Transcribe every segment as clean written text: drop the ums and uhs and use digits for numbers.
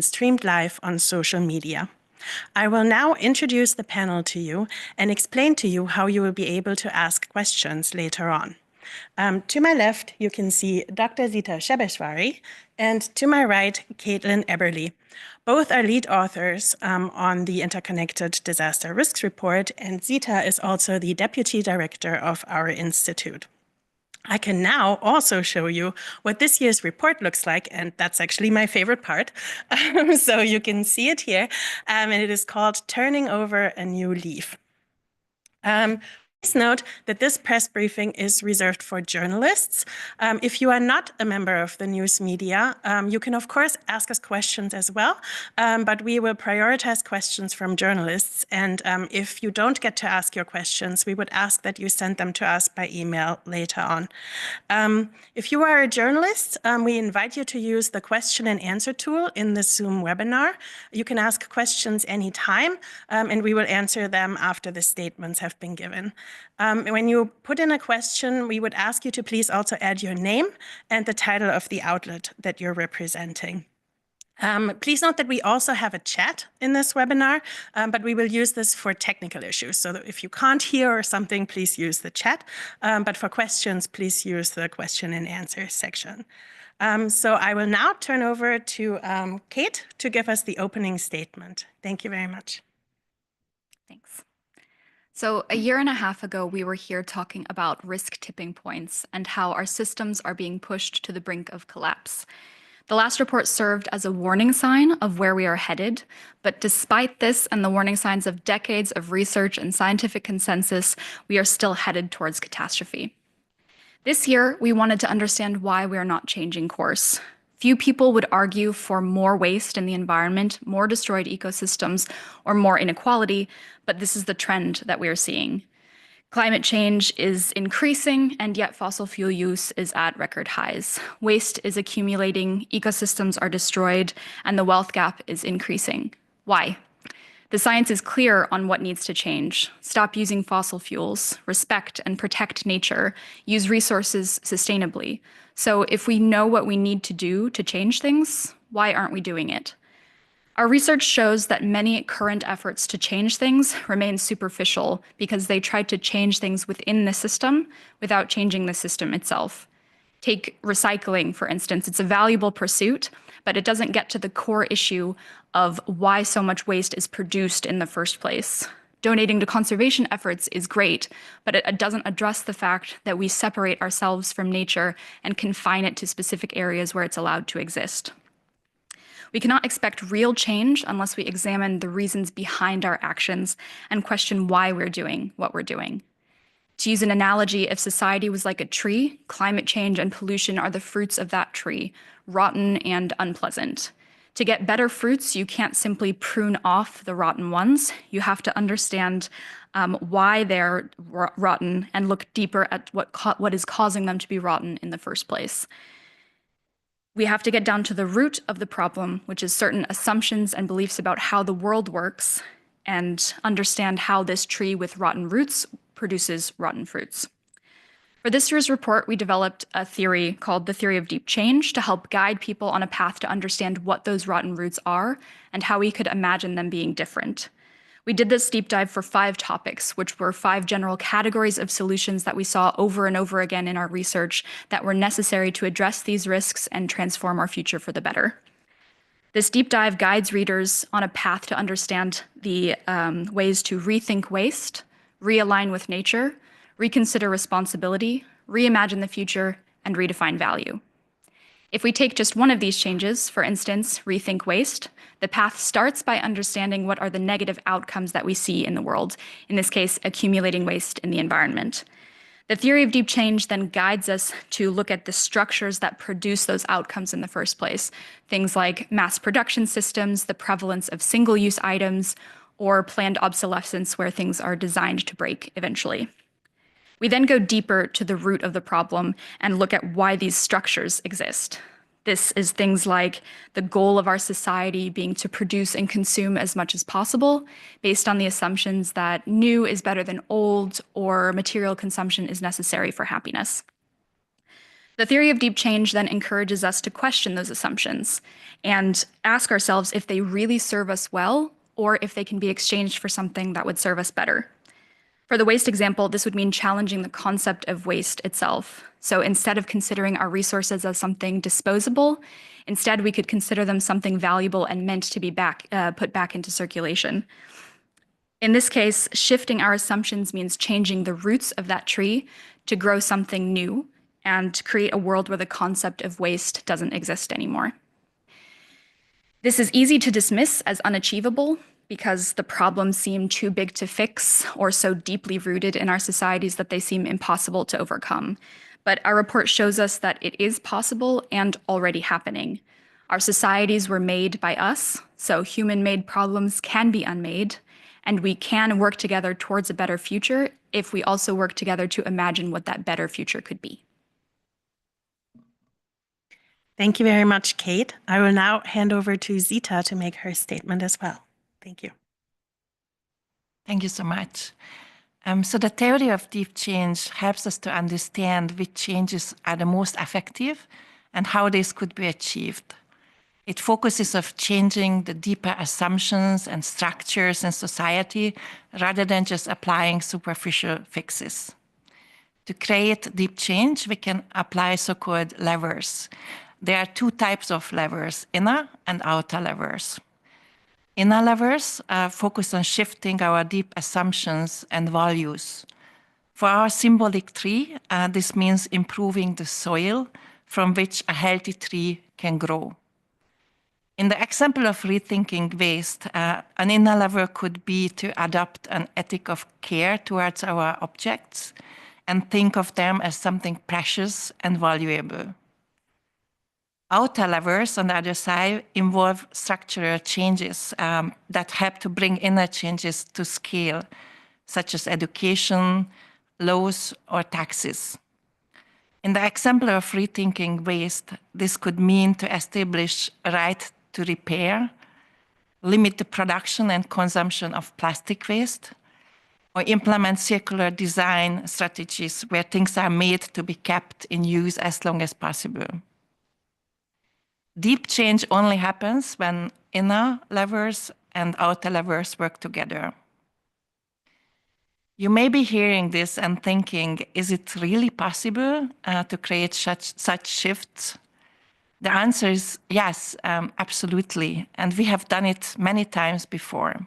streamed live on social media. I will now introduce the panel to you and explain to you how you will be able to ask questions later on. To my left, you can see Dr. Zita Shebeshwari, and to my right, Caitlin Eberly. Both are lead authors on the Interconnected Disaster Risks Report, and Zita is also the Deputy Director of our institute. I can now also show you what this year's report looks like, and that's actually my favorite part. So you can see it here, and it is called Turning Over a New Leaf. Please note that this press briefing is reserved for journalists. If you are not a member of the news media, you can of course ask us questions as well, but we will prioritize questions from journalists. And if you don't get to ask your questions, we would ask that you send them to us by email later on. If you are a journalist, we invite you to use the question and answer tool in the Zoom webinar. You can ask questions anytime, and we will answer them after the statements have been given. When you put in a question, we would ask you to please also add your name and the title of the outlet that you're representing. Please note that we also have a chat in this webinar, but we will use this for technical issues. So that if you can't hear or something, please use the chat. But for questions, please use the question and answer section. So I will now turn over to Kate to give us the opening statement. Thank you very much. Thanks. So a year and a half ago, we were here talking about risk tipping points and how our systems are being pushed to the brink of collapse. The last report served as a warning sign of where we are headed, but despite this and the warning signs of decades of research and scientific consensus, we are still headed towards catastrophe. This year, we wanted to understand why we are not changing course. Few people would argue for more waste in the environment, more destroyed ecosystems, or more inequality, but this is the trend that we are seeing. Climate change is increasing, and yet fossil fuel use is at record highs. Waste is accumulating, ecosystems are destroyed, and the wealth gap is increasing. Why? The science is clear on what needs to change. Stop using fossil fuels, respect and protect nature, use resources sustainably. So if we know what we need to do to change things, why aren't we doing it? Our research shows that many current efforts to change things remain superficial because they try to change things within the system without changing the system itself. Take recycling, for instance. It's a valuable pursuit, but it doesn't get to the core issue of why so much waste is produced in the first place. Donating to conservation efforts is great, but it doesn't address the fact that we separate ourselves from nature and confine it to specific areas where it's allowed to exist. We cannot expect real change unless we examine the reasons behind our actions and question why we're doing what we're doing. To use an analogy, if society was like a tree, climate change and pollution are the fruits of that tree, rotten and unpleasant. To get better fruits, you can't simply prune off the rotten ones. You have to understand why they're rotten and look deeper at what is causing them to be rotten in the first place. We have to get down to the root of the problem, which is certain assumptions and beliefs about how the world works, and understand how this tree with rotten roots produces rotten fruits. For this year's report, we developed a theory called the theory of deep change to help guide people on a path to understand what those rotten roots are and how we could imagine them being different. We did this deep dive for 5 topics, which were 5 general categories of solutions that we saw over and over again in our research that were necessary to address these risks and transform our future for the better. This deep dive guides readers on a path to understand the ways to rethink waste, realign with nature, reconsider responsibility, reimagine the future, and redefine value. If we take just one of these changes, for instance, rethink waste, the path starts by understanding what are the negative outcomes that we see in the world, in this case, accumulating waste in the environment. The theory of deep change then guides us to look at the structures that produce those outcomes in the first place, things like mass production systems, the prevalence of single-use items, or planned obsolescence where things are designed to break eventually. We then go deeper to the root of the problem and look at why these structures exist. This is things like the goal of our society being to produce and consume as much as possible, based on the assumptions that new is better than old or material consumption is necessary for happiness. The theory of deep change then encourages us to question those assumptions and ask ourselves if they really serve us well or if they can be exchanged for something that would serve us better. For the waste example, this would mean challenging the concept of waste itself. So instead of considering our resources as something disposable, instead we could consider them something valuable and meant to be put back into circulation. In this case, shifting our assumptions means changing the roots of that tree to grow something new and create a world where the concept of waste doesn't exist anymore. This is easy to dismiss as unachievable because the problems seem too big to fix or so deeply rooted in our societies that they seem impossible to overcome. But our report shows us that it is possible and already happening. Our societies were made by us, so human-made problems can be unmade, and we can work together towards a better future if we also work together to imagine what that better future could be. Thank you very much, Kate. I will now hand over to Zita to make her statement as well. Thank you. Thank you so much. So the theory of deep change helps us to understand which changes are the most effective and how this could be achieved. It focuses on changing the deeper assumptions and structures in society rather than just applying superficial fixes. To create deep change, we can apply so-called levers. There are two types of levers, inner and outer levers. Inner levers focus on shifting our deep assumptions and values. For our symbolic tree, this means improving the soil from which a healthy tree can grow. In the example of rethinking waste, an inner lever could be to adopt an ethic of care towards our objects and think of them as something precious and valuable. Outer levers, on the other side, involve structural changes that help to bring inner changes to scale, such as education, laws, or taxes. In the example of rethinking waste, this could mean to establish a right to repair, limit the production and consumption of plastic waste, or implement circular design strategies where things are made to be kept in use as long as possible. Deep change only happens when inner levers and outer levers work together. You may be hearing this and thinking, is it really possible to create such shifts? The answer is yes, absolutely, and we have done it many times before.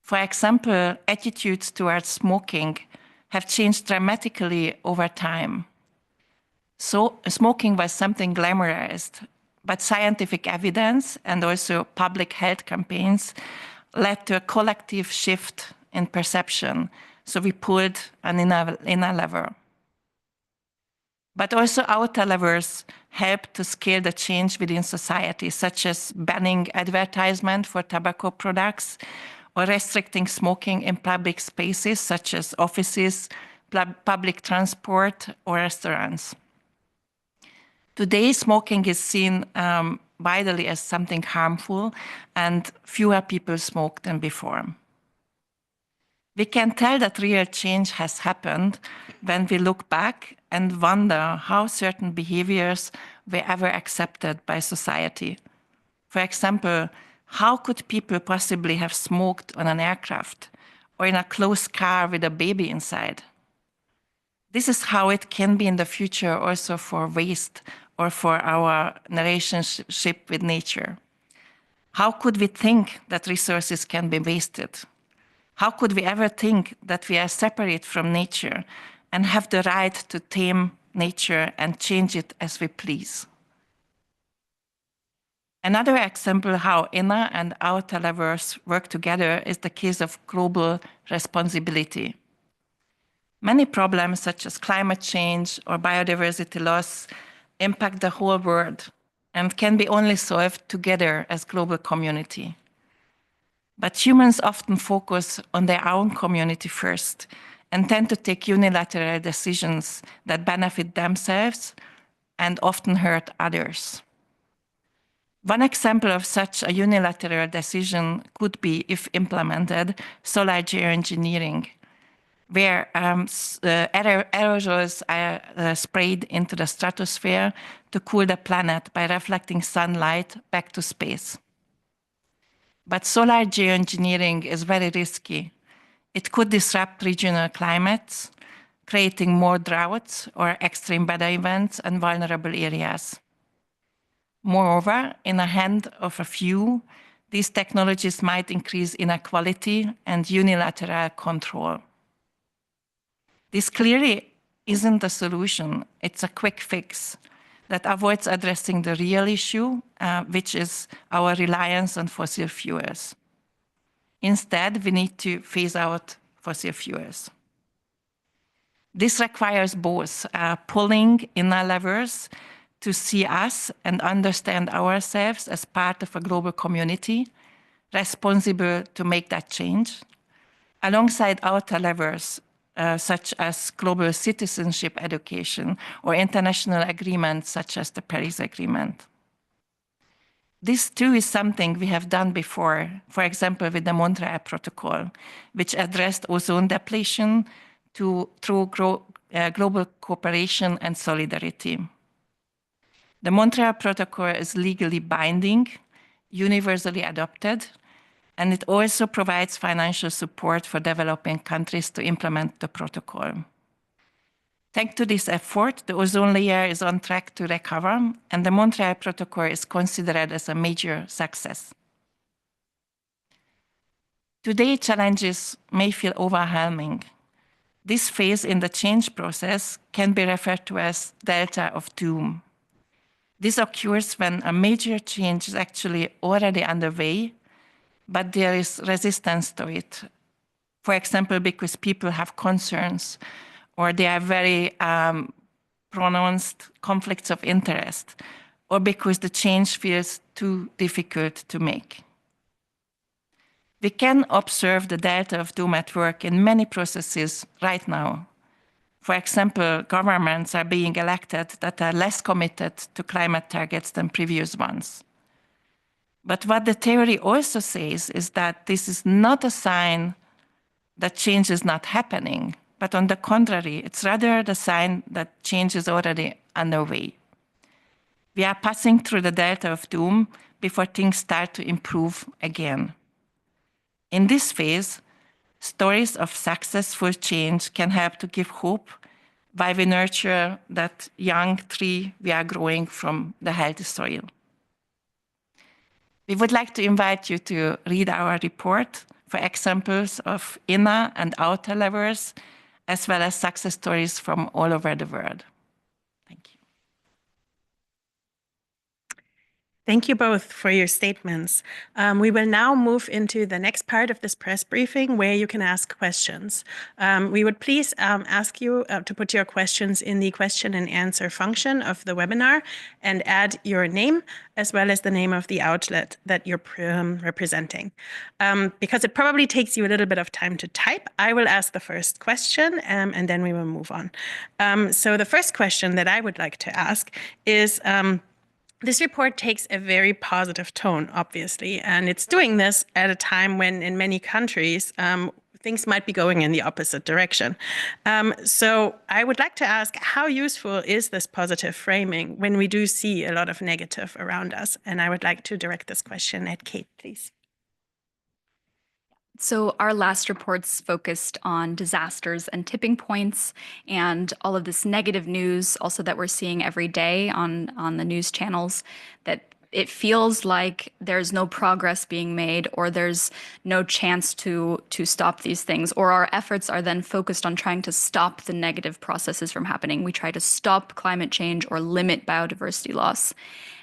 For example, attitudes towards smoking have changed dramatically over time. So smoking was something glamorized, but scientific evidence and also public health campaigns led to a collective shift in perception. So we pulled an inner lever. But also outer levers help to scale the change within society, such as banning advertisement for tobacco products or restricting smoking in public spaces, such as offices, public transport, or restaurants. Today, smoking is seen widely as something harmful, and fewer people smoke than before. We can tell that real change has happened when we look back and wonder how certain behaviors were ever accepted by society. For example, how could people possibly have smoked on an aircraft or in a closed car with a baby inside? This is how it can be in the future also for waste or for our relationship with nature. How could we think that resources can be wasted? How could we ever think that we are separate from nature and have the right to tame nature and change it as we please? Another example how inner and outer levers work together is the case of global responsibility. Many problems such as climate change or biodiversity loss impact the whole world and can be only solved together as global community. But humans often focus on their own community first and tend to take unilateral decisions that benefit themselves and often hurt others. One example of such a unilateral decision could be, if implemented, solar geoengineering. where aerosols are sprayed into the stratosphere to cool the planet by reflecting sunlight back to space. But solar geoengineering is very risky. It could disrupt regional climates, creating more droughts or extreme weather events in vulnerable areas. Moreover, in the hand of a few, these technologies might increase inequality and unilateral control. This clearly isn't a solution. It's a quick fix that avoids addressing the real issue, which is our reliance on fossil fuels. Instead, we need to phase out fossil fuels. This requires both pulling inner levers to see us and understand ourselves as part of a global community responsible to make that change, alongside outer levers such as global citizenship education or international agreements such as the Paris Agreement. This too is something we have done before, for example, with the Montreal Protocol, which addressed ozone depletion through global cooperation and solidarity. The Montreal Protocol is legally binding, universally adopted, and it also provides financial support for developing countries to implement the protocol. Thanks to this effort, the ozone layer is on track to recover, and the Montreal Protocol is considered as a major success. Today, challenges may feel overwhelming. This phase in the change process can be referred to as delta of doom. This occurs when a major change is actually already underway, but there is resistance to it. For example, because people have concerns or there are very pronounced conflicts of interest, or because the change feels too difficult to make. We can observe the delta of doom at work in many processes right now. For example, governments are being elected that are less committed to climate targets than previous ones. But what the theory also says is that this is not a sign that change is not happening, but on the contrary, it's rather the sign that change is already underway. We are passing through the delta of doom before things start to improve again. In this phase, stories of successful change can help to give hope while we nurture that young tree we are growing from the healthy soil. We would like to invite you to read our report for examples of inner and outer levers, as well as success stories from all over the world. Thank you. Thank you both for your statements. We will now move into the next part of this press briefing where you can ask questions. We would please ask you to put your questions in the question and answer function of the webinar and add your name as well as the name of the outlet that you're representing. Because it probably takes you a little bit of time to type, I will ask the first question and then we will move on. So the first question that I would like to ask is, this report takes a very positive tone, obviously, and it's doing this at a time when in many countries, things might be going in the opposite direction. So I would like to ask, how useful is this positive framing when we do see a lot of negative around us? And I would like to direct this question at Kate, please. So our last reports focused on disasters and tipping points and all of this negative news also that we're seeing every day on the news channels, that it feels like there's no progress being made or there's no chance to stop these things, or our efforts are then focused on trying to stop the negative processes from happening. We try to stop climate change or limit biodiversity loss.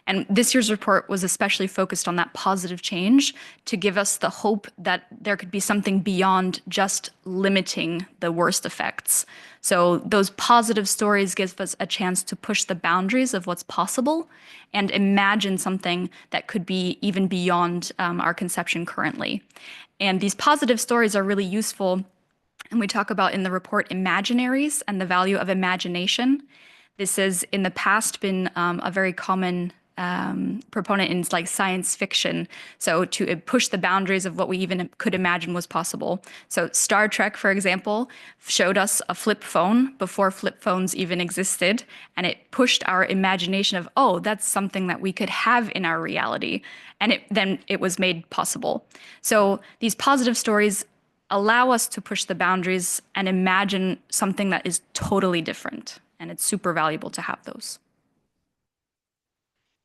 And this year's report was especially focused on that positive change to give us the hope that there could be something beyond just limiting the worst effects. So those positive stories give us a chance to push the boundaries of what's possible and imagine something that could be even beyond our conception currently. And these positive stories are really useful. And we talk about in the report imaginaries and the value of imagination. This has in the past been a very common proponent in like science fiction. So to push the boundaries of what we even could imagine was possible. So Star Trek, for example, showed us a flip phone before flip phones even existed. And it pushed our imagination of, oh, that's something that we could have in our reality. And then it was made possible. So these positive stories allow us to push the boundaries and imagine something that is totally different. And it's super valuable to have those.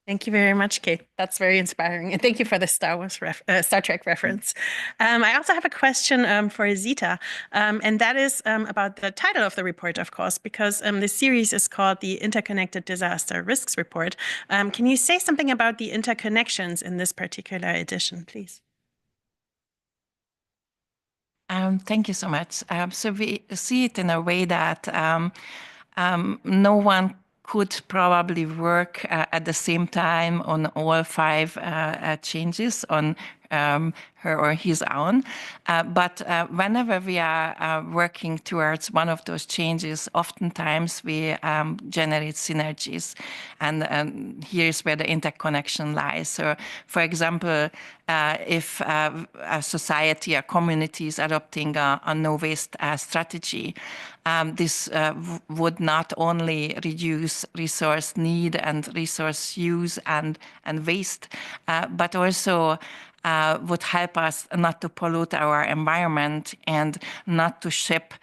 Thank you very much, Kate. That's very inspiring. And thank you for the Star Trek reference. I also have a question for Zita, and that is about the title of the report, of course, because the series is called the Interconnected Disaster Risks Report. Can you say something about the interconnections in this particular edition, please? Thank you so much. So we see it in a way that no one could probably work at the same time on all 5 changes on her or his own. But whenever we are working towards one of those changes, oftentimes we generate synergies. And here's where the interconnection lies. So, for example, if a society, a community is adopting a no-waste strategy, this would not only reduce resource need and resource use and waste, but also would help us not to pollute our environment and not to ship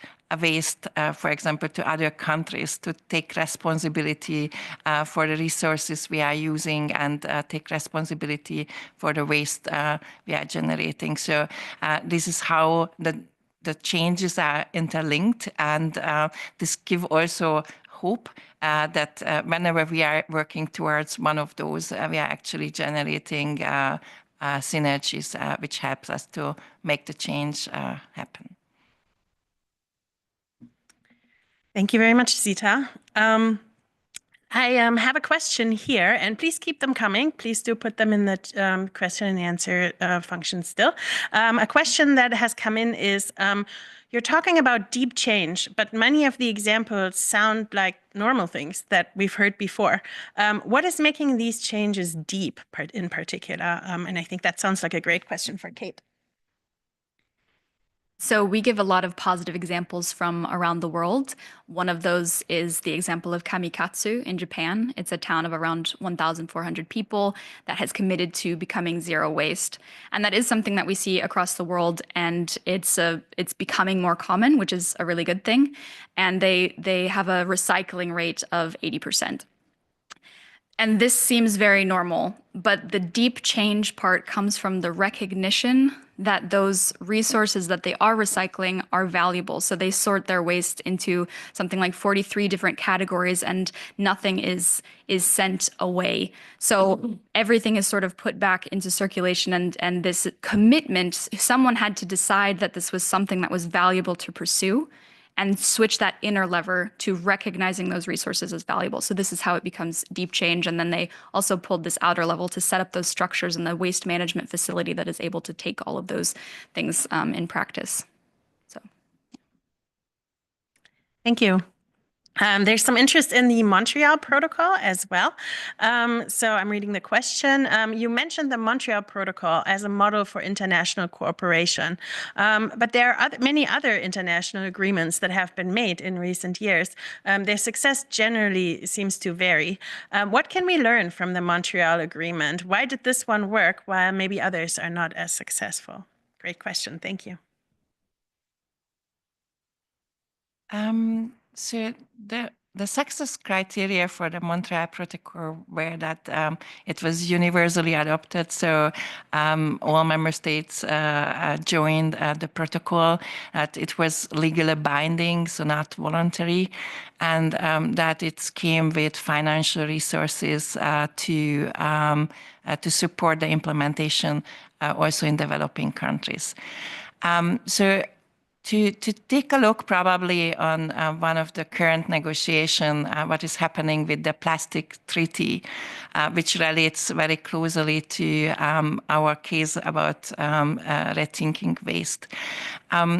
waste, for example, to other countries, to take responsibility for the resources we are using and take responsibility for the waste we are generating. So this is how the changes are interlinked, and this give also hope that whenever we are working towards one of those, we are actually generating synergies, which helps us to make the change happen. Thank you very much, Zita. I have a question here, and please keep them coming. Please do put them in the question and answer function still. A question that has come in is, you're talking about deep change, but many of the examples sound like normal things that we've heard before. What is making these changes deep in particular? And I think that sounds like a great question for Kate. So we give a lot of positive examples from around the world. One of those is the example of Kamikatsu in Japan. It's a town of around 1,400 people that has committed to becoming zero waste. And that is something that we see across the world, and it's becoming more common, which is a really good thing. And they have a recycling rate of 80%. And this seems very normal, but the deep change part comes from the recognition that those resources that they are recycling are valuable. So they sort their waste into something like 43 different categories, and nothing is sent away. So everything is sort of put back into circulation, and this commitment, someone had to decide that this was something that was valuable to pursue, and switch that inner lever to recognizing those resources as valuable. So this is how it becomes deep change. And then they also pulled this outer level to set up those structures and the waste management facility that is able to take all of those things in practice. So, thank you. There's some interest in the Montreal Protocol as well. So I'm reading the question. You mentioned the Montreal Protocol as a model for international cooperation, but there are many other international agreements that have been made in recent years. Their success generally seems to vary. What can we learn from the Montreal Agreement? Why did this one work while maybe others are not as successful? Great question. Thank you. So the success criteria for the Montreal Protocol were that it was universally adopted. So all member states joined the protocol, that it was legally binding, so not voluntary, and that it came with financial resources to support the implementation also in developing countries. So to take a look probably on one of the current negotiation, what is happening with the plastic treaty, which relates very closely to our case about rethinking waste.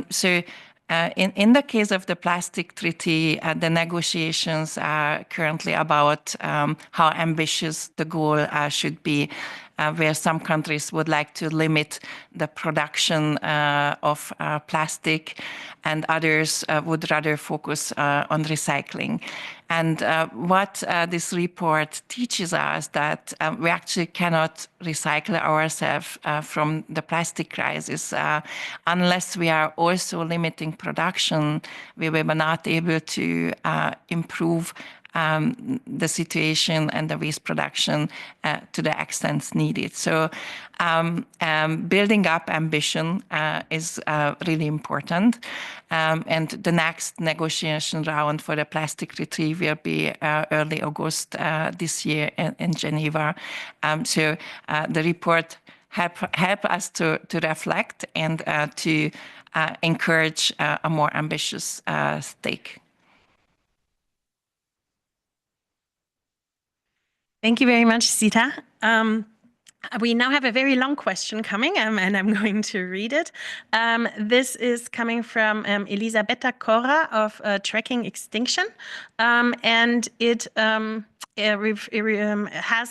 So In the case of the plastic treaty, the negotiations are currently about how ambitious the goal should be, where some countries would like to limit the production of plastic, and others would rather focus on recycling. And what this report teaches us that we actually cannot recycle ourselves from the plastic crisis unless we are also limiting production. We were not able to improve the situation and the waste production to the extent needed. So building up ambition is really important. And the next negotiation round for the plastic treaty will be early August this year in Geneva. So the report help us to reflect and to encourage a more ambitious stake. Thank you very much, Zita. We now have a very long question coming, and I'm going to read it. This is coming from Elisabetta Corra of Tracking Extinction, and it has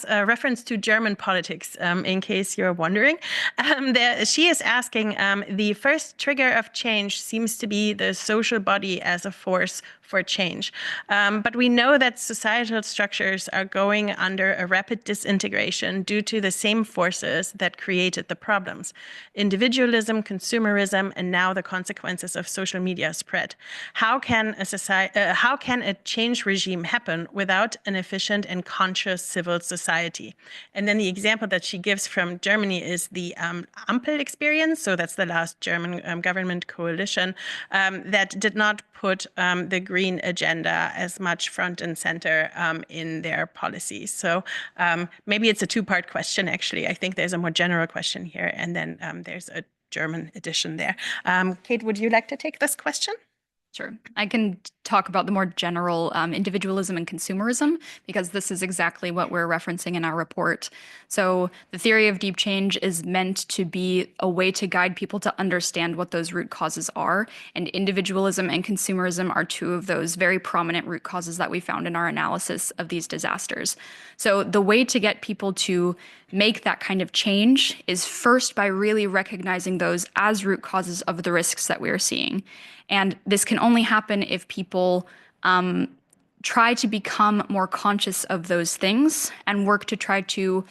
a reference to German politics, in case you're wondering. She is asking, the first trigger of change seems to be the social body as a force for change. But we know that societal structures are going under a rapid disintegration due to the same forces that created the problems: individualism, consumerism, and now the consequences of social media spread. How can a change regime happen without an efficient and conscious civil society? And then the example that she gives from Germany is the Ampel experience. So that's the last German government coalition that did not put the green agenda as much front and center in their policies. So maybe it's a two-part question, actually. I think there's a more general question here, and then there's a German edition there. Kate, would you like to take this question? Sure. I can talk about the more general individualism and consumerism, because this is exactly what we're referencing in our report. So the theory of deep change is meant to be a way to guide people to understand what those root causes are. And individualism and consumerism are two of those very prominent root causes that we found in our analysis of these disasters. So the way to get people to make that kind of change is first by really recognizing those as root causes of the risks that we are seeing. And this can only happen if people try to become more conscious of those things and work to try to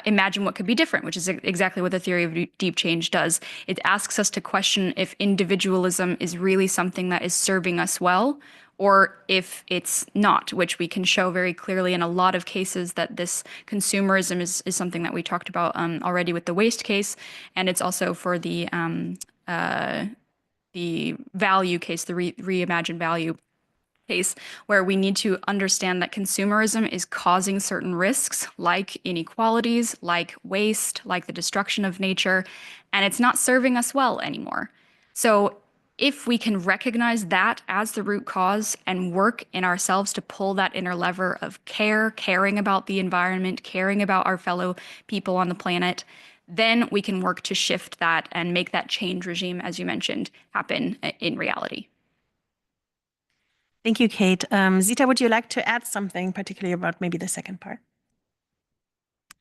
imagine what could be different, which is exactly what the theory of deep change does. It asks us to question if individualism is really something that is serving us well, or if it's not, which we can show very clearly in a lot of cases that this consumerism is something that we talked about already with the waste case, and it's also for the value case, the reimagined value case, where we need to understand that consumerism is causing certain risks like inequalities, like waste, like the destruction of nature, and it's not serving us well anymore. So if we can recognize that as the root cause and work in ourselves to pull that inner lever of caring about the environment, caring about our fellow people on the planet, then we can work to shift that and make that change regime, as you mentioned, happen in reality. Thank you, Kate. Zita, would you like to add something particularly about maybe the second part?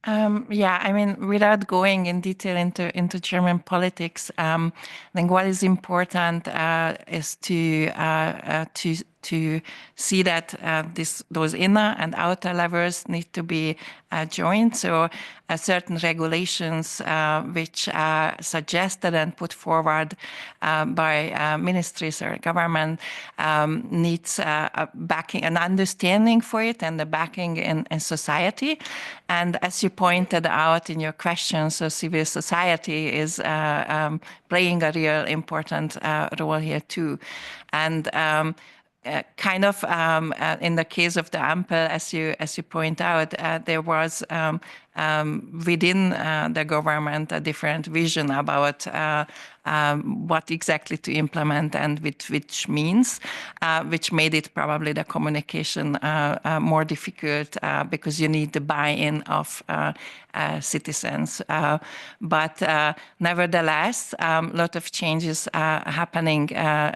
Yeah, I mean, without going in detail into German politics, I think what is important is to see that those inner and outer levers need to be joined. So certain regulations which are suggested and put forward by ministries or government needs backing and understanding for it, and the backing in society. And as you pointed out in your question, so civil society is playing a real important role here too. And kind of in the case of the Ampel, as you point out, there was within the government a different vision about what exactly to implement and with which means, which made it probably the communication more difficult because you need the buy-in of citizens. But nevertheless, a lot of changes are happening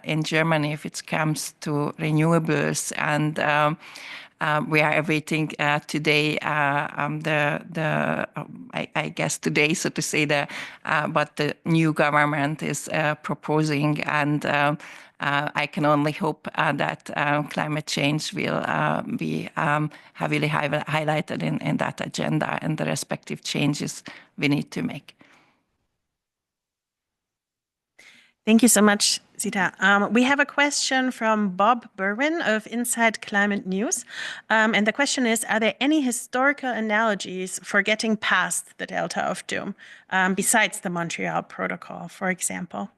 in Germany if it comes to renewables, and we are awaiting today I guess today, so to say, what the new government is proposing, and I can only hope that climate change will be heavily highlighted in that agenda and the respective changes we need to make. Thank you so much, Zita. We have a question from Bob Berwin of Inside Climate News. And the question is, are there any historical analogies for getting past the Delta of Doom, besides the Montreal Protocol, for example?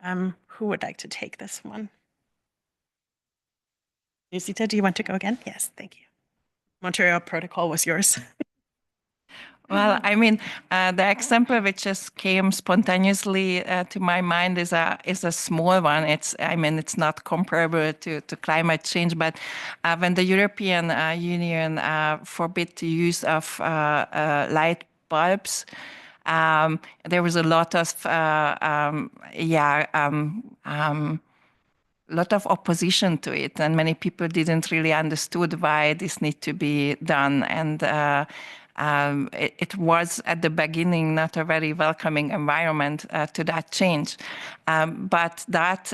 Who would like to take this one? Zita, do you want to go again? Yes, thank you. Montreal Protocol was yours. Well, I mean, the example which just came spontaneously to my mind is a small one. It's not comparable to climate change, but when the European Union forbid the use of light bulbs, there was a lot of opposition to it, and many people didn't really understood why this need to be done. And it was at the beginning not a very welcoming environment to that change. But that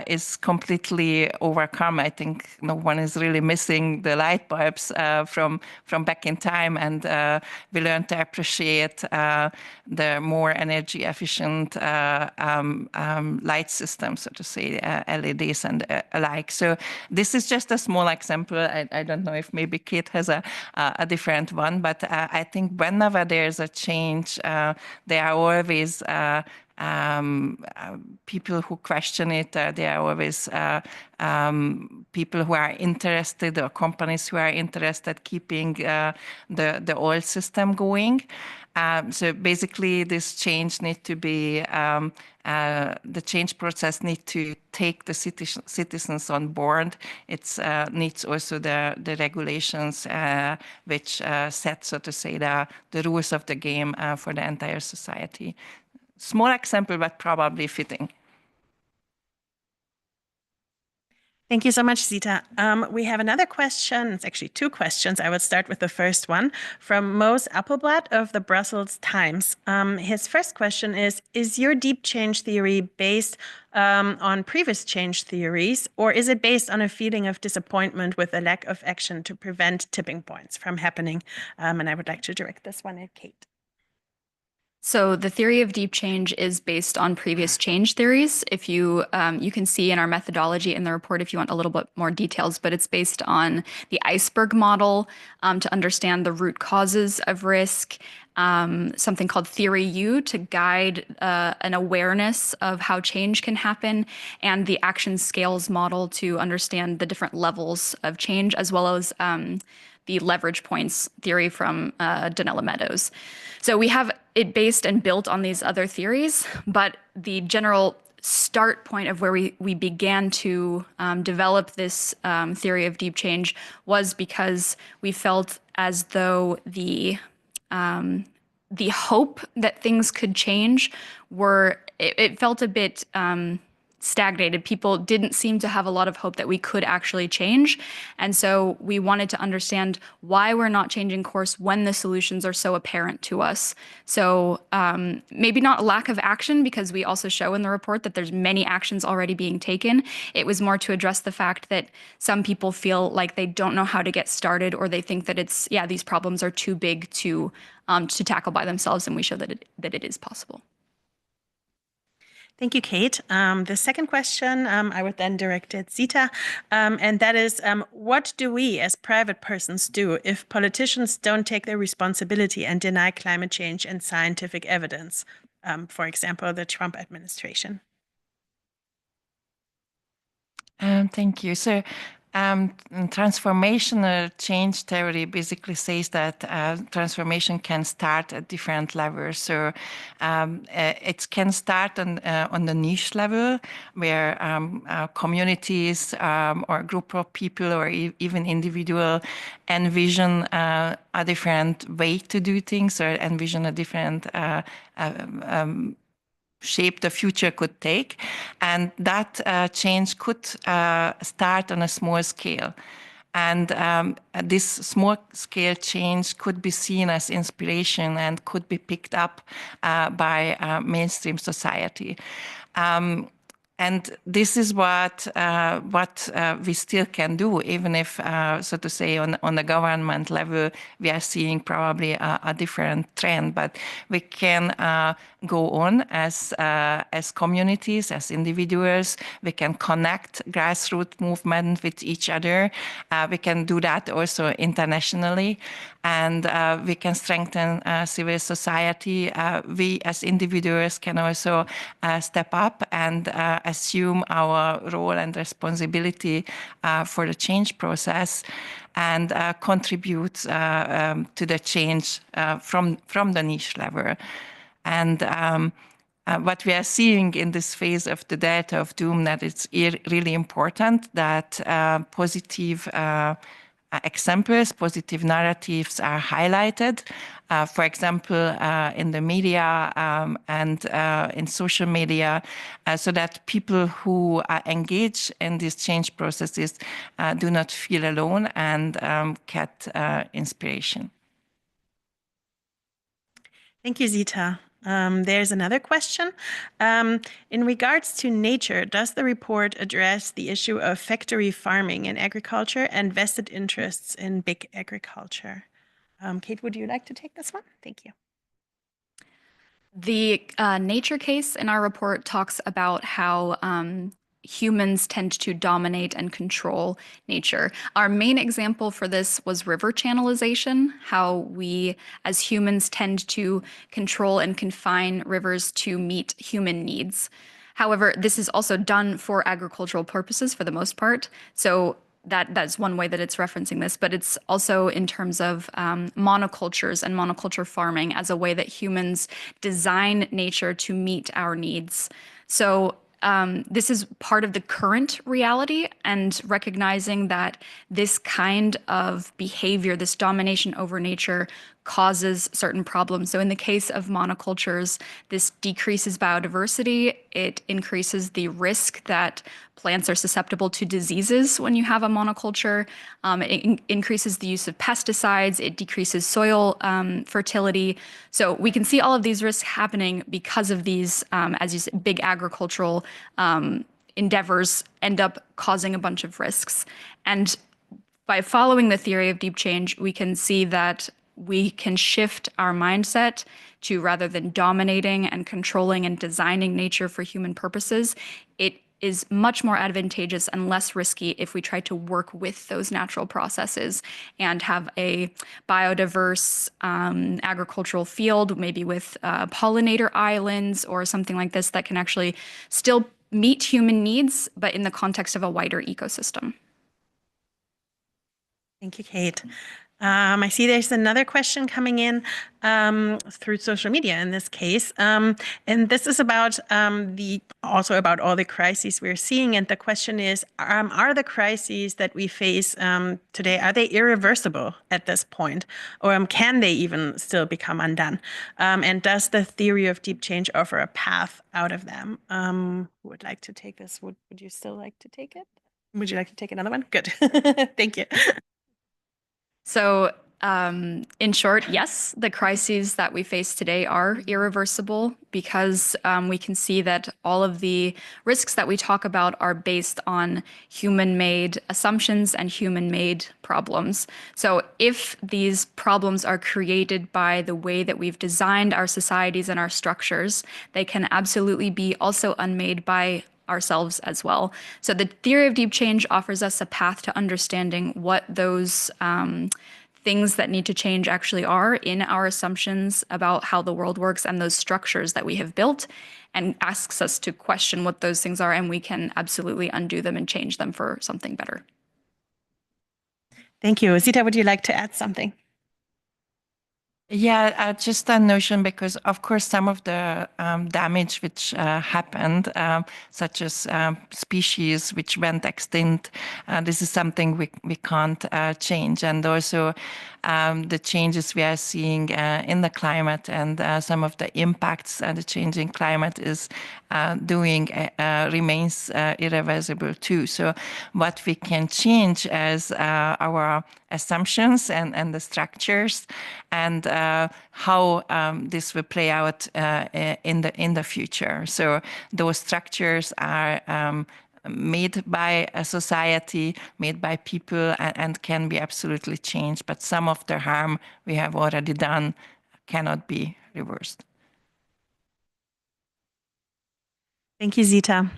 is completely overcome. I think no one is really missing the light bulbs from back in time, and we learned to appreciate the more energy efficient light systems, so to say, LEDs and alike. So this is just a small example. I don't know if maybe Kate has a different one, but I think whenever there's a change, there are always people who question it. There are always people who are interested, or companies who are interested keeping the old system going. So basically, this change need to be the change process need to take the citizens on board. It needs also the regulations which set, so to say, the rules of the game for the entire society. Small example, but probably fitting. Thank you so much, Zita. We have another question. It's actually two questions. I will start with the first one from Mose Appelblad of the Brussels Times. His first question is your deep change theory based on previous change theories, or is it based on a feeling of disappointment with a lack of action to prevent tipping points from happening? And I would like to direct this one at Kate. So the theory of deep change is based on previous change theories. If you can see in our methodology in the report if you want a little bit more details, but it's based on the iceberg model to understand the root causes of risk, something called Theory U to guide an awareness of how change can happen, and the action scales model to understand the different levels of change, as well as the leverage points theory from Donella Meadows. So we have it based and built on these other theories, but the general start point of where we began to develop this theory of deep change was because we felt as though the hope that things could change it felt a bit stagnated. People didn't seem to have a lot of hope that we could actually change. And so we wanted to understand why we're not changing course when the solutions are so apparent to us. So maybe not a lack of action, because we also show in the report that there's many actions already being taken. It was more to address the fact that some people feel like they don't know how to get started, or they think that these problems are too big to tackle by themselves. And we show that it is possible. Thank you, Kate. The second question I would then direct at Zita, and that is, what do we as private persons do if politicians don't take their responsibility and deny climate change and scientific evidence? For example, the Trump administration. Thank you. So Transformational change theory basically says that transformation can start at different levels. So it can start on the niche level, where communities or a group of people or even individual envision a different way to do things, or envision a different shape the future could take. And that change could start on a small scale. And this small scale change could be seen as inspiration and could be picked up by mainstream society. And this is what we still can do, even if, so to say, on the government level, we are seeing probably a different trend. But we can go on as communities, as individuals. We can connect grassroots movement with each other. We can do that also internationally, and we can strengthen civil society. We as individuals can also step up and assume our role and responsibility for the change process, and contribute to the change from the niche level. And what we are seeing in this phase of the data of doom, that it's really important that positive examples, positive narratives are highlighted. For example, in the media and in social media, so that people who are engaged in these change processes do not feel alone and get inspiration. Thank you, Zita. There's another question. In regards to nature, does the report address the issue of factory farming in agriculture and vested interests in big agriculture? Kate, would you like to take this one? Thank you. The nature case in our report talks about how humans tend to dominate and control nature. Our main example for this was river channelization, how we as humans tend to control and confine rivers to meet human needs. However, this is also done for agricultural purposes for the most part. So that's one way that it's referencing this, but it's also in terms of monocultures and monoculture farming as a way that humans design nature to meet our needs. So this is part of the current reality, and recognizing that this kind of behavior, this domination over nature, causes certain problems. So in the case of monocultures, this decreases biodiversity. It increases the risk that plants are susceptible to diseases when you have a monoculture. It increases the use of pesticides. It decreases soil fertility. So we can see all of these risks happening because of these, as you said, big agricultural endeavors end up causing a bunch of risks. And by following the theory of deep change, we can see that we can shift our mindset to, rather than dominating and controlling and designing nature for human purposes, it is much more advantageous and less risky if we try to work with those natural processes and have a biodiverse agricultural field, maybe with pollinator islands or something like this, that can actually still meet human needs, but in the context of a wider ecosystem. Thank you, Kate. I see there's another question coming in through social media in this case. And this is about also about all the crises we're seeing. And the question is, are the crises that we face today, are they irreversible at this point? Or can they even still become undone? And does the theory of deep change offer a path out of them? Who would like to take this? Would you still like to take it? Would you like to take another one? Good. Thank you. So in short, yes, the crises that we face today are irreversible, because we can see that all of the risks that we talk about are based on human-made assumptions and human-made problems. So if these problems are created by the way that we've designed our societies and our structures, they can absolutely be also unmade by ourselves as well. So the theory of deep change offers us a path to understanding what those things that need to change actually are in our assumptions about how the world works and those structures that we have built, and asks us to question what those things are, and we can absolutely undo them and change them for something better. Thank you. Zita, would you like to add something? Yeah, just a notion, because of course some of the damage which happened, such as species which went extinct, this is something we can't change. And also the changes we are seeing in the climate and some of the impacts the changing climate is doing remains irreversible too. So what we can change as our assumptions and the structures, and how this will play out in the future. So those structures are made by a society, made by people, and can be absolutely changed. But some of the harm we have already done cannot be reversed. Thank you, Zita.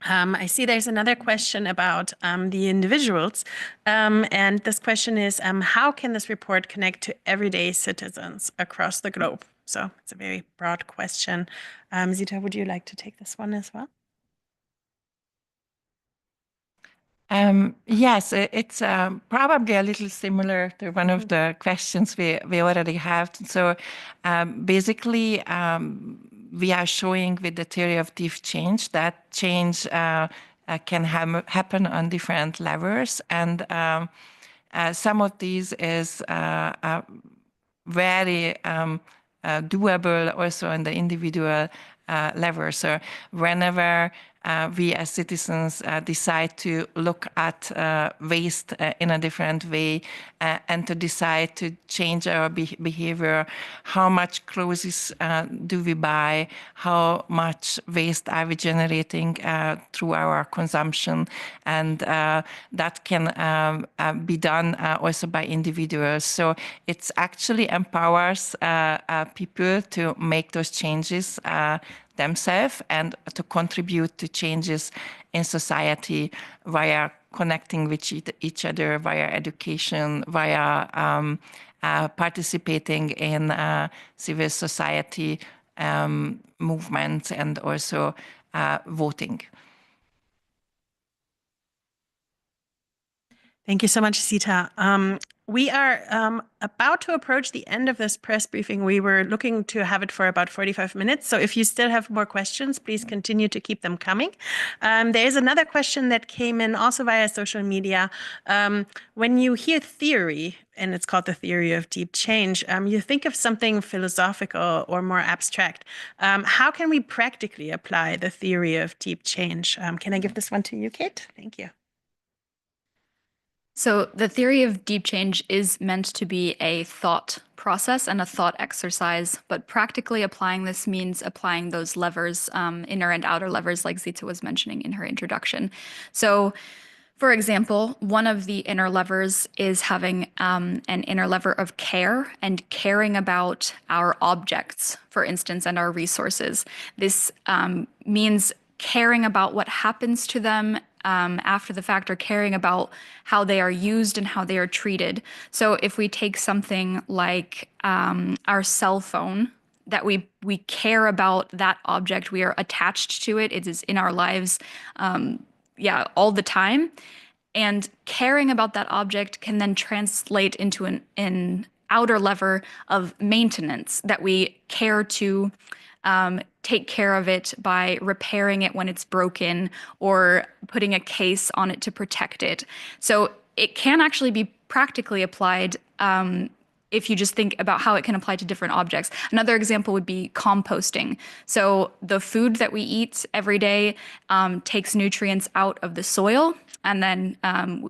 I see there's another question about the individuals. And this question is, how can this report connect to everyday citizens across the globe? So it's a very broad question. Zita, would you like to take this one as well? Yes, it's probably a little similar to one of the questions we already have. So basically, we are showing with the theory of deep change that change can happen on different levels. And some of these is very doable also on the individual level. So whenever we as citizens decide to look at waste in a different way and to decide to change our behavior, how much clothes do we buy, how much waste are we generating through our consumption, and that can be done also by individuals. So it actually empowers people to make those changes themselves and to contribute to changes in society via connecting with each other, via education, via participating in civil society movements, and also voting. Thank you so much, Zita. We are about to approach the end of this press briefing. We were looking to have it for about 45 minutes. So if you still have more questions, please continue to keep them coming. There is another question that came in also via social media. When you hear theory, and it's called the theory of deep change, you think of something philosophical or more abstract. How can we practically apply the theory of deep change? Can I give this one to you, Kate? Thank you. So the theory of deep change is meant to be a thought process and a thought exercise, but practically applying this means applying those levers, inner and outer levers, like Zita was mentioning in her introduction. So, for example, one of the inner levers is having an inner lever of care and caring about our objects, for instance, and our resources. This means caring about what happens to them after the fact, or caring about how they are used and how they are treated. So if we take something like our cell phone, that we care about that object, we are attached to it, it is in our lives all the time. And caring about that object can then translate into an outer lever of maintenance, that we care to take care of it by repairing it when it's broken or putting a case on it to protect it. So it can actually be practically applied if you just think about how it can apply to different objects. Another example would be composting. So the food that we eat every day takes nutrients out of the soil, and then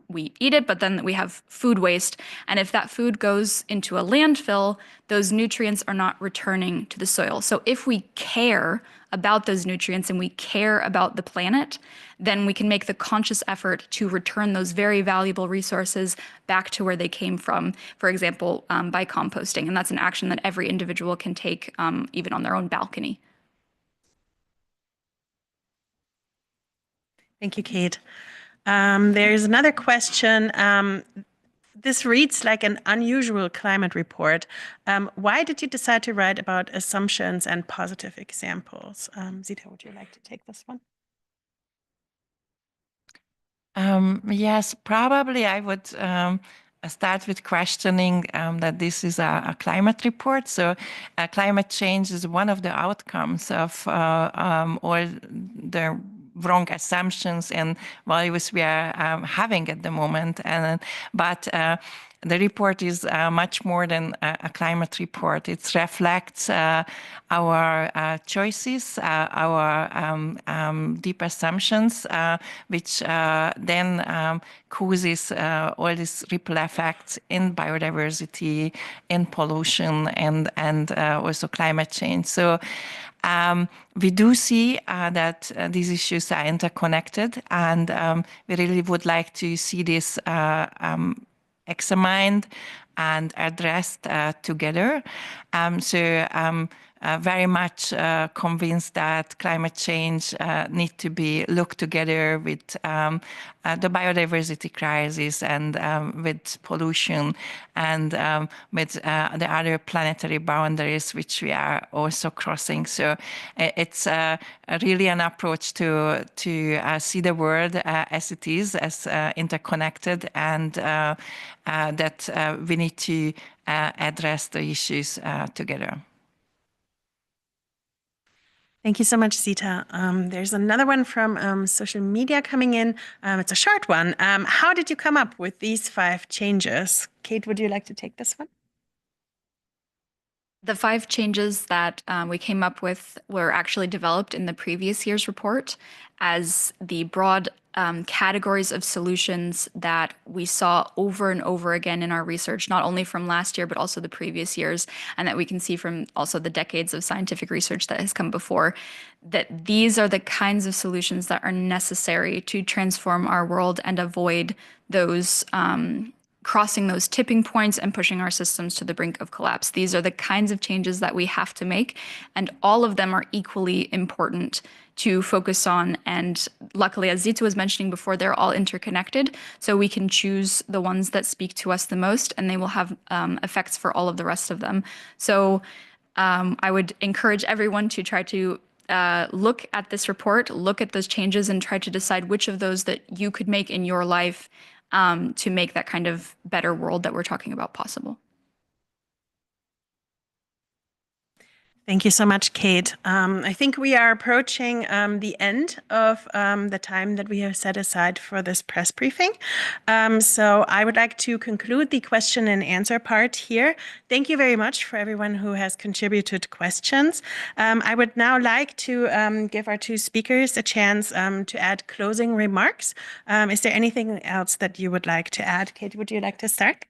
we eat it, but then we have food waste. And if that food goes into a landfill, those nutrients are not returning to the soil. So if we care about those nutrients and we care about the planet, then we can make the conscious effort to return those very valuable resources back to where they came from, for example, by composting. And that's an action that every individual can take, even on their own balcony. Thank you, Kate. There's another question. This reads like an unusual climate report. Why did you decide to write about assumptions and positive examples? Zita, would you like to take this one? Yes, probably I would start with questioning that this is a climate report. So climate change is one of the outcomes of all the wrong assumptions and values we are having at the moment. But the report is much more than a climate report. It reflects our choices, our deep assumptions, which then causes all these ripple effects in biodiversity, in pollution, and also climate change. So we do see that these issues are interconnected, and we really would like to see this examined and addressed together. So I'm very much convinced that climate change needs to be looked together with the biodiversity crisis and with pollution and with the other planetary boundaries which we are also crossing. So it's really an approach to see the world as it is, as interconnected, and that we need to address the issues together. Thank you so much, Zita. There's another one from social media coming in. It's a short one. How did you come up with these 5 changes? Kate, would you like to take this one? The 5 changes that we came up with were actually developed in the previous year's report as the broad categories of solutions that we saw over and over again in our research, not only from last year, but also the previous years, and that we can see from also the decades of scientific research that has come before, that these are the kinds of solutions that are necessary to transform our world and avoid those crossing those tipping points and pushing our systems to the brink of collapse. These are the kinds of changes that we have to make, and all of them are equally important to focus on. And luckily, as Zita was mentioning before, they're all interconnected, so we can choose the ones that speak to us the most, and they will have effects for all of the rest of them. So I would encourage everyone to try to look at this report, look at those changes, and try to decide which of those that you could make in your life to make that kind of better world that we're talking about possible. Thank you so much, Kate. I think we are approaching the end of the time that we have set aside for this press briefing. So I would like to conclude the question and answer part here. Thank you very much for everyone who has contributed questions. I would now like to give our 2 speakers a chance to add closing remarks. Is there anything else that you would like to add? Kate, would you like to start?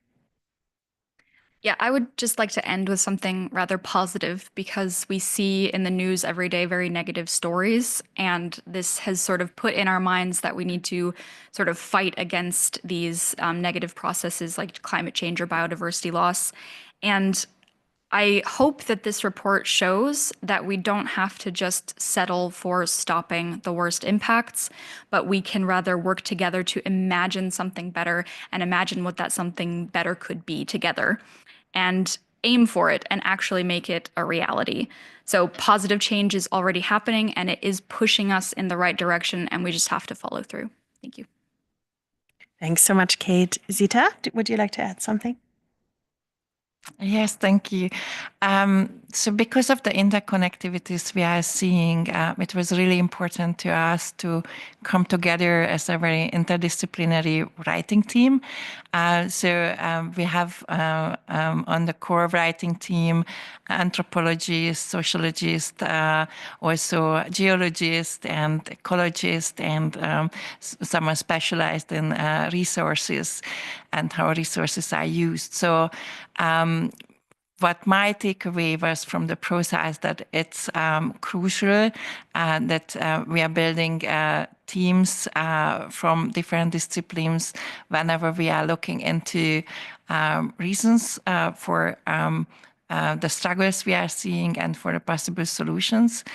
Yeah, I would just like to end with something rather positive, because we see in the news every day very negative stories, and this has sort of put in our minds that we need to sort of fight against these negative processes like climate change or biodiversity loss. And I hope that this report shows that we don't have to just settle for stopping the worst impacts, but we can rather work together to imagine something better and imagine what that something better could be together, and aim for it and actually make it a reality. So positive change is already happening, and it is pushing us in the right direction, and we just have to follow through. Thank you. Thanks so much, Kate. Zita, would you like to add something? Yes, thank you. So because of the interconnectivities we are seeing, it was really important to us to come together as a very interdisciplinary writing team. So we have on the core writing team anthropologists, sociologists, also geologists and ecologists, and someone specialized in resources and how resources are used. So what my takeaway was from the process, that it's crucial that we are building teams from different disciplines whenever we are looking into reasons for the struggles we are seeing and for the possible solutions,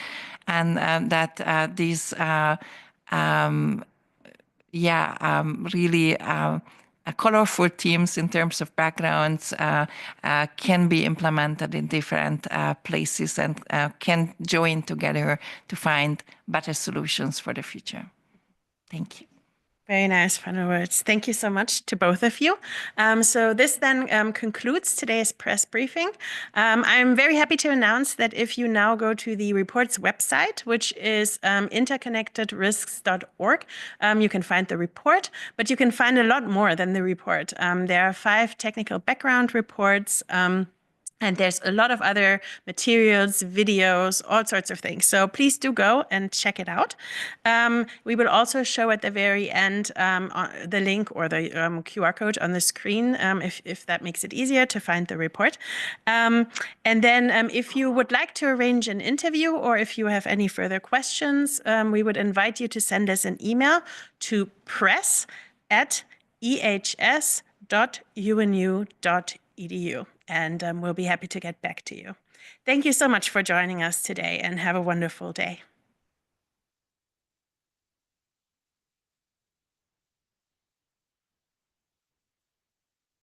and that these really colorful teams in terms of backgrounds can be implemented in different places and can join together to find better solutions for the future. Thank you. Very nice final words. Thank you so much to both of you. So this then concludes today's press briefing. I'm very happy to announce that if you now go to the report's website, which is interconnectedrisks.org, you can find the report, but you can find a lot more than the report. There are 5 technical background reports, and there's a lot of other materials, videos, all sorts of things. So please do go and check it out. We will also show at the very end the link or the QR code on the screen if that makes it easier to find the report. And then if you would like to arrange an interview or if you have any further questions, we would invite you to send us an email to press@ehs.unu.edu. And we'll be happy to get back to you. Thank you so much for joining us today and have a wonderful day.